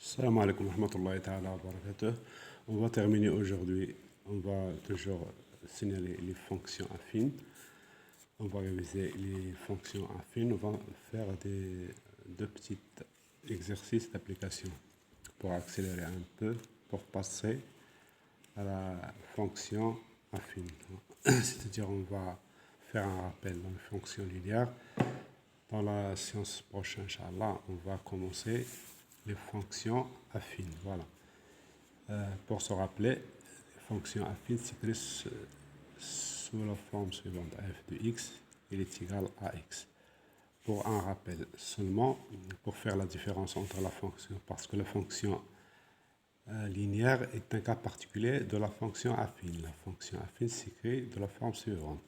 Salam alaikum wa rahmatullahi ta'ala wa barakatuh. On va terminer aujourd'hui, on va toujours signaler les fonctions affines. On va réviser les fonctions affines. On va faire deux petits exercices d'application pour accélérer un peu, pour passer à la fonction affine. C'est-à-dire on va faire un rappel dans les fonctions linéaires. Dans la séance prochaine, Inch'Allah, on va commencer les fonctions affines. Voilà. Pour se rappeler, les fonctions affines s'écrivent sous la forme suivante. F de x, il est égal à x. Pour un rappel seulement, pour faire la différence entre la fonction, parce que la fonction linéaire est un cas particulier de la fonction affine. La fonction affine s'écrit de la forme suivante.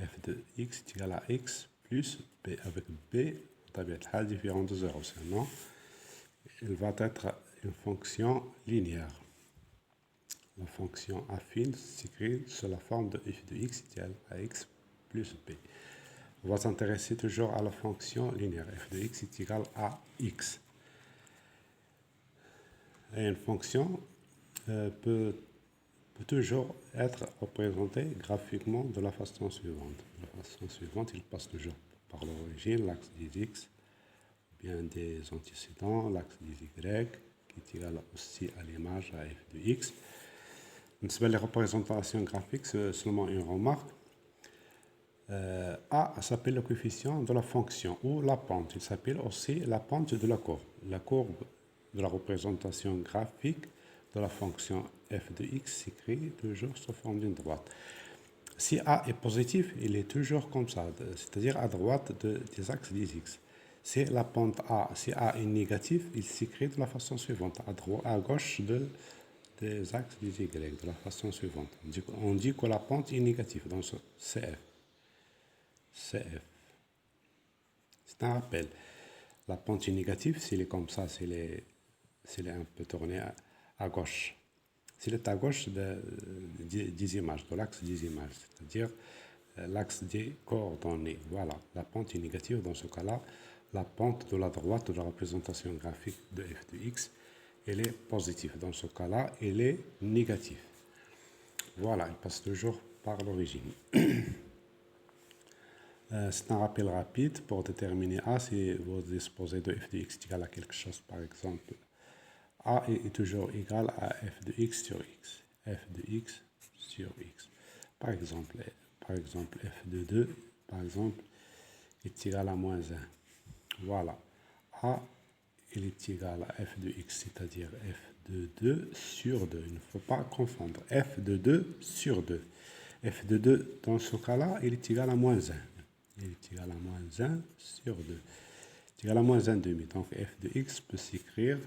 F de x est égal à x plus b, avec b, différent de 0. Sinon, il va être une fonction linéaire. La fonction affine s'écrit sous la forme de f de x égale à x plus b. On va s'intéresser toujours à la fonction linéaire. F de x est égal à x. Et une fonction peut toujours être représentée graphiquement de la façon suivante. De la façon suivante, il passe toujours par l'origine, l'axe des x, bien des antécédents, l'axe des y, qui est égal aussi à l'image à f de x. Les représentations graphiques, c'est seulement une remarque. A s'appelle le coefficient de la fonction ou la pente. Il s'appelle aussi la pente de la courbe. La courbe de la représentation graphique de la fonction f de x s'écrit toujours sous forme d'une droite. Si A est positif, il est toujours comme ça, c'est-à-dire à droite des axes des x. Si la pente A, si A est négatif, il s'écrit de la façon suivante, à gauche des axes des y, de la façon suivante. On dit que la pente est négative dans ce CF. C'est un rappel. La pente est négative, s'il est comme ça, s'il est un peu tourné à gauche. S'il est à gauche des images, de l'axe des images, c'est-à-dire l'axe des coordonnées. Voilà, la pente est négative dans ce cas-là. La pente de la droite de la représentation graphique de f de x, elle est positive. Dans ce cas-là, elle est négative. Voilà, elle passe toujours par l'origine. C'est un rappel rapide pour déterminer A si vous disposez de f de x égal à quelque chose, par exemple. A est toujours égal à f de x sur x. F de x sur x. Par exemple f de 2, par exemple, est égal à moins 1. Voilà. A, il est égal à f de x, c'est-à-dire f de 2 sur 2. Il ne faut pas confondre. F de 2 sur 2. F de 2, dans ce cas-là, il est égal à moins 1. Il est égal à moins 1 sur 2. C'est égal à moins 1 demi. Donc f de x peut s'écrire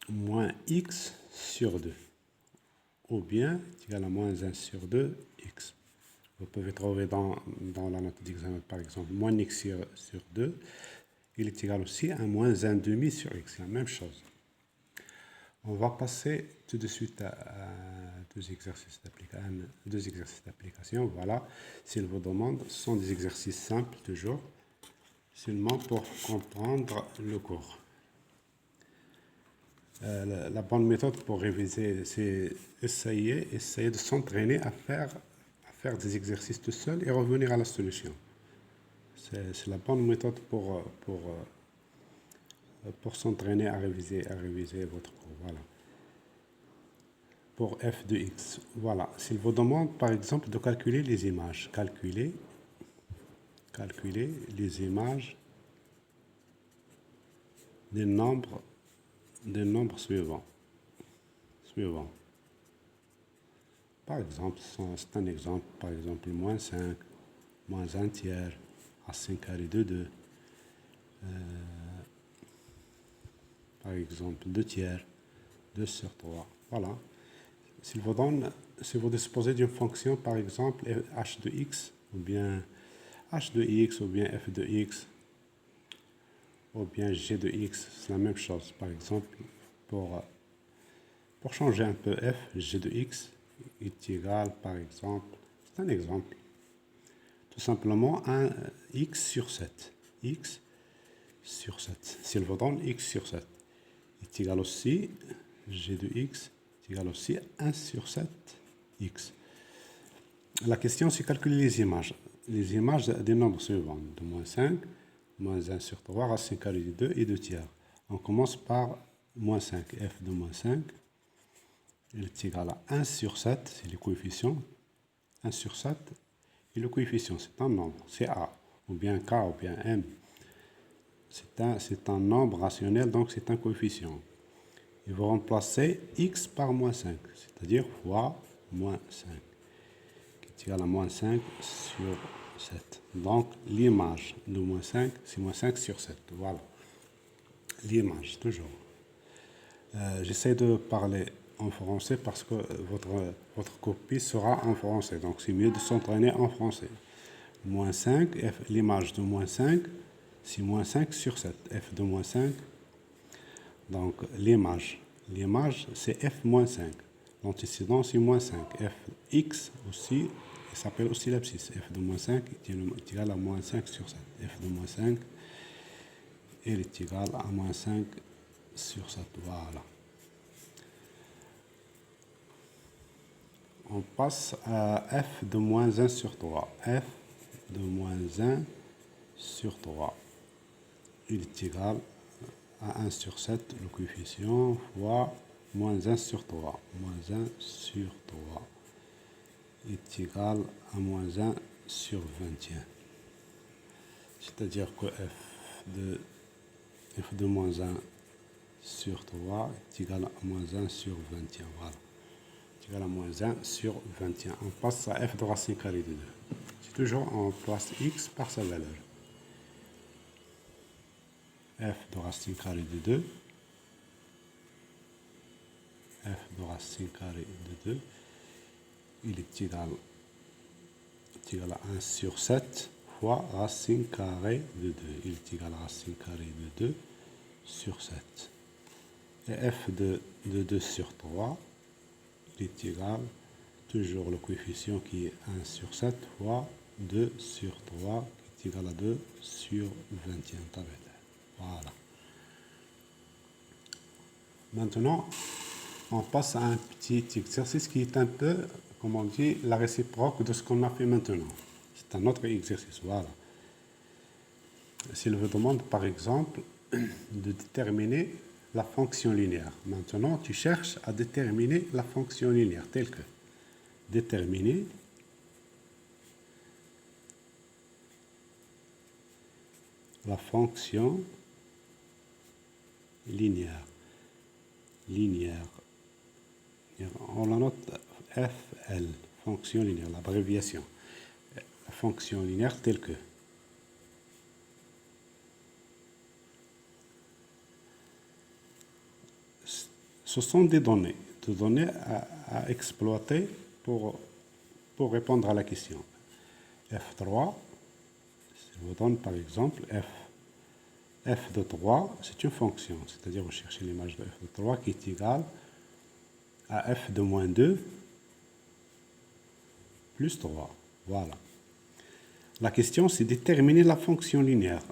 moins x sur 2. Ou bien c'est égal à moins 1 sur 2 x. Vous pouvez trouver dans la note d'examen, par exemple, moins x sur 2. Il est égal aussi à moins 1 demi sur x. C'est la même chose. On va passer tout de suite à deux exercices d'application. Voilà, s'il vous demande, ce sont des exercices simples toujours, seulement pour comprendre le cours. La bonne méthode pour réviser, c'est essayer de s'entraîner à faire des exercices tout seul et revenir à la solution. C'est la bonne méthode pour s'entraîner à réviser votre cours. Voilà. Pour f de x. Voilà. S'il vous demande, par exemple, de calculer les images. Calculer les images des nombres suivants. Par exemple, c'est un exemple. Par exemple, moins 5, moins 1 tiers, à 5 carré de 2. Par exemple, 2 tiers, 2 sur 3. Voilà. Si vous disposez d'une fonction, par exemple, h de x, ou bien h de x, ou bien f de x, ou bien g de x, c'est la même chose. Par exemple, pour changer un peu f, g de x est égal, par exemple, c'est un exemple, tout simplement un x sur 7. X sur 7. S'il vous donne x sur 7, est égal aussi, g de x est égal aussi 1 sur 7x. La question, c'est calculer les images. Les images des nombres suivants, de moins 5, moins 1 sur 3, racine carrée de 2 et 2 tiers. On commence par moins 5, f de moins 5, il est égal à 1 sur 7, c'est le coefficient, 1 sur 7, et le coefficient, c'est un nombre, c'est a, ou bien k, ou bien m. C'est un nombre rationnel, donc c'est un coefficient. Il va remplacer x par moins 5, c'est-à-dire fois moins 5, qui est égal à moins 5 sur 7. Donc l'image de moins 5, c'est moins 5 sur 7. Voilà. L'image, toujours. J'essaie de parler en français parce que votre copie sera en français. Donc c'est mieux de s'entraîner en français. Moins 5, l'image de moins 5, c'est moins 5 sur 7. F de moins 5. Donc l'image, c'est f moins 5. L'antécédent, c'est moins 5. Fx aussi, il s'appelle aussi l'abscisse. F de moins 5 est égal à moins 5 sur 7. F de moins 5, il est égal à moins 5 sur 7. Voilà. On passe à f de moins 1 sur 3. F de moins 1 sur 3. Il est égal à 1 sur 7, le coefficient, fois moins 1 sur 3. Moins 1 sur 3 est égal à moins 1 sur 21. C'est-à-dire que f de moins 1 sur 3 est égal à moins 1 sur 21. Voilà. Est égal à moins 1 sur 21. On passe à f de racine carrée de 2. C'est toujours en place x par sa valeur. F de racine carrée de 2. F de racine carrée de 2. Il est égal à 1 sur 7 fois racine carrée de 2. Il est égal à racine carrée de 2 sur 7. Et f de 2 sur 3, il est égal, toujours le coefficient qui est 1 sur 7 fois 2 sur 3, qui est égal à 2 sur 21. Voilà. Maintenant, on passe à un petit exercice qui est un peu, comme on dit, la réciproque de ce qu'on a fait maintenant. C'est un autre exercice, voilà. S'il vous demande, par exemple, de déterminer la fonction linéaire. Maintenant, tu cherches à déterminer la fonction linéaire, telle que déterminer la fonction linéaire. On la note FL, fonction linéaire, l'abréviation. La fonction linéaire telle que ce sont des données à exploiter pour répondre à la question. F3, je vous donne par exemple f de 3, c'est une fonction, c'est-à-dire vous cherchez l'image de f de 3 qui est égale à f de moins 2 plus 3. Voilà. La question, c'est déterminer la fonction linéaire.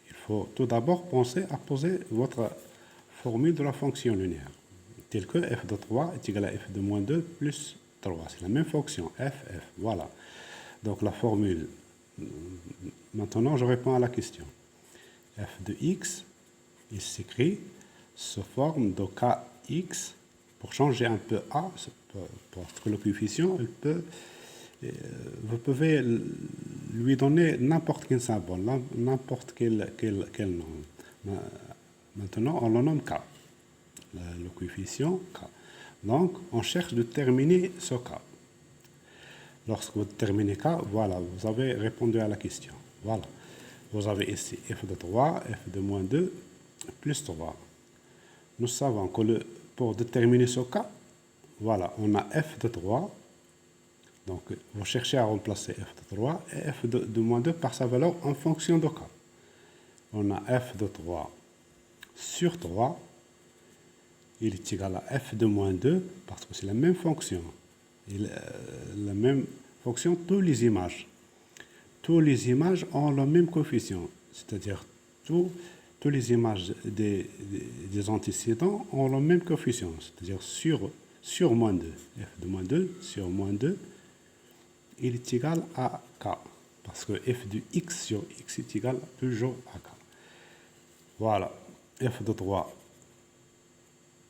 Il faut tout d'abord penser à poser votre formule de la fonction linéaire, telle que f de 3 est égal à f de moins 2 plus 3. C'est la même fonction, f. Voilà. Donc la formule, maintenant je réponds à la question. F de x, il s'écrit sous forme de kx. Pour changer un peu a, parce que le coefficient, vous pouvez lui donner n'importe quel symbole, n'importe quel nom. Maintenant, on le nomme k, le coefficient k. Donc, on cherche de terminer ce k. Lorsque vous terminez k, voilà, vous avez répondu à la question. Voilà. Vous avez ici f de 3, f de moins 2, plus 3. Nous savons que pour déterminer ce cas, voilà, on a f de 3. Donc, vous cherchez à remplacer f de 3 et f de moins 2 par sa valeur en fonction de k. On a f de 3 sur 3. Il est égal à f de moins 2 parce que c'est la même fonction. La même fonction, toutes les images. Toutes les images ont le même coefficient. C'est-à-dire, toutes les images des antécédents ont le même coefficient, c'est-à-dire sur moins 2. F de moins 2 sur moins 2, il est égal à K. Parce que f de x sur x est égal toujours à K. Voilà. F de 3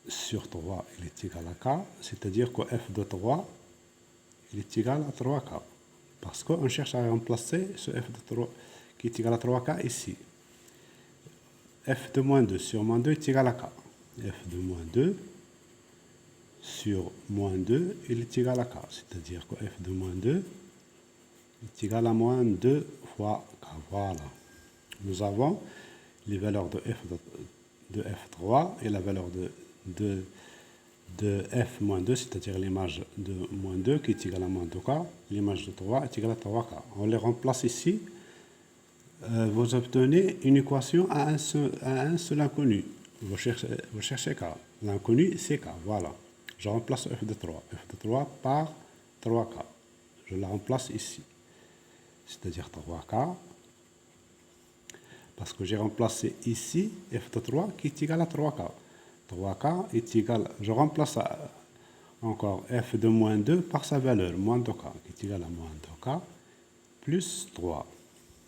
sur 3, il est égal à K. C'est-à-dire que f de 3, il est égal à 3K. Parce qu'on cherche à remplacer ce f de 3 qui est égal à 3K ici. F de moins 2 sur moins 2 est égal à K. F de moins 2 sur moins 2, il est égal à K. C'est-à-dire que f de moins 2 est égal à moins 2 fois K. Voilà. Nous avons les valeurs de F3 et la valeur de F moins 2, c'est-à-dire l'image de moins 2 qui est égale à moins 2K. L'image de 3 est égale à 3K. On les remplace ici. Vous obtenez une équation à un seul inconnu. Vous cherchez K. L'inconnu, c'est K. Voilà. Je remplace F de 3. F de 3 par 3K. Je la remplace ici. C'est-à-dire 3K. Parce que j'ai remplacé ici F de 3 qui est égal à 3K. 3K est égal, je remplace encore F de moins 2 par sa valeur, moins 2K, qui est égal à moins 2K, plus 3.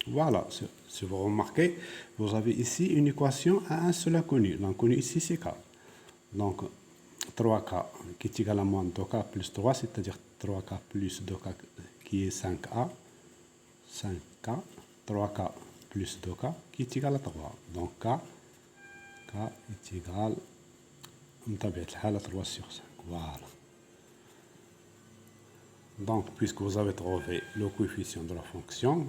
Voilà, si vous remarquez, vous avez ici une équation à un seul inconnu. L'inconnu ici, c'est K. Donc, 3K qui est égal à moins 2K plus 3, c'est-à-dire 3K plus 2K qui est 5A, 5K, 3K plus 2K qui est égal à 3. Donc, K est égal à 3 sur 5. Voilà. Donc, puisque vous avez trouvé le coefficient de la fonction,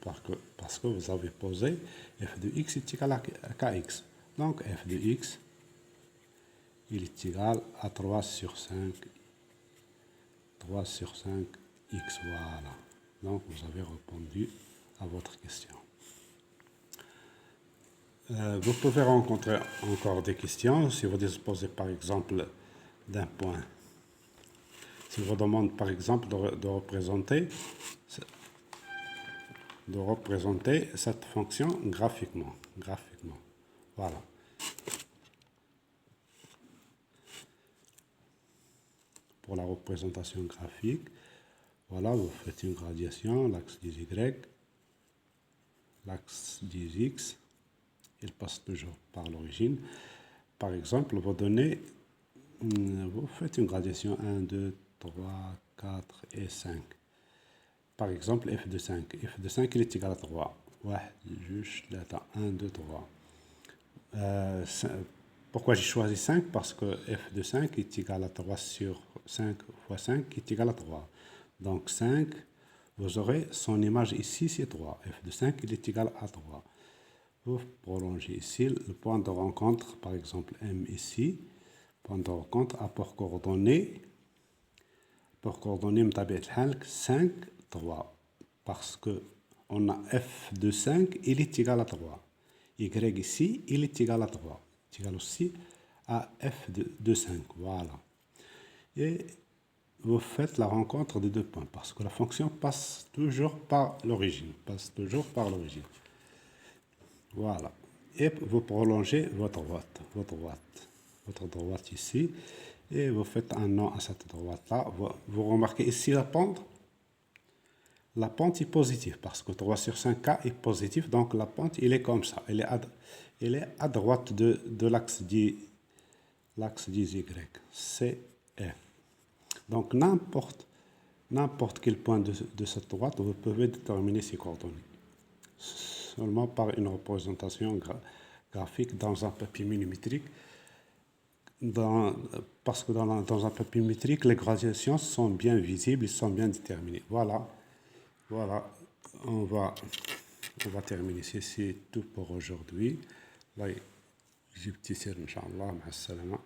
parce que vous avez posé f de x est égal à kx. Donc, f de x, il est égal à 3 sur 5. 3 sur 5 x. Voilà. Donc, vous avez répondu à votre question. Vous pouvez rencontrer encore des questions si vous disposez par exemple d'un point. Si je vous demande par exemple de représenter cette fonction graphiquement. Voilà. Pour la représentation graphique, voilà, vous faites une gradation, l'axe des y, l'axe des x, il passe toujours par l'origine. Par exemple, vous faites une gradation 1, 2, 3, 4 et 5. Par exemple, f de 5. F de 5, il est égal à 3. 1, 2, 3. Pourquoi j'ai choisi 5? Parce que f de 5 est égal à 3 sur 5 fois 5 qui est égal à 3. Donc 5, vous aurez son image ici, c'est 3. F de 5, il est égal à 3. Vous prolongez ici le point de rencontre, par exemple M ici. Point de rencontre à port coordonnées. Pour coordonner 5, 3. Parce que on a f de 5, il est égal à 3. Y ici, il est égal à 3. C'est égal aussi à f de 5. Voilà. Et vous faites la rencontre des deux points. Parce que la fonction passe toujours par l'origine. Voilà. Et vous prolongez votre droite ici. Et vous faites un nom à cette droite-là. Vous remarquez ici la pente. La pente est positive parce que 3 sur 5K est positif. Donc la pente, il est comme ça. Elle est à droite de l'axe des Y. C'est F. Donc n'importe quel point de cette droite, vous pouvez déterminer ses coordonnées. Seulement par une représentation graphique dans un papier millimétrique. Parce que dans un papier métrique, les gradations sont bien visibles, ils sont bien déterminés. Voilà, on va terminer ici. C'est tout pour aujourd'hui. Là, j'ai petit Inch'Allah, ma salama.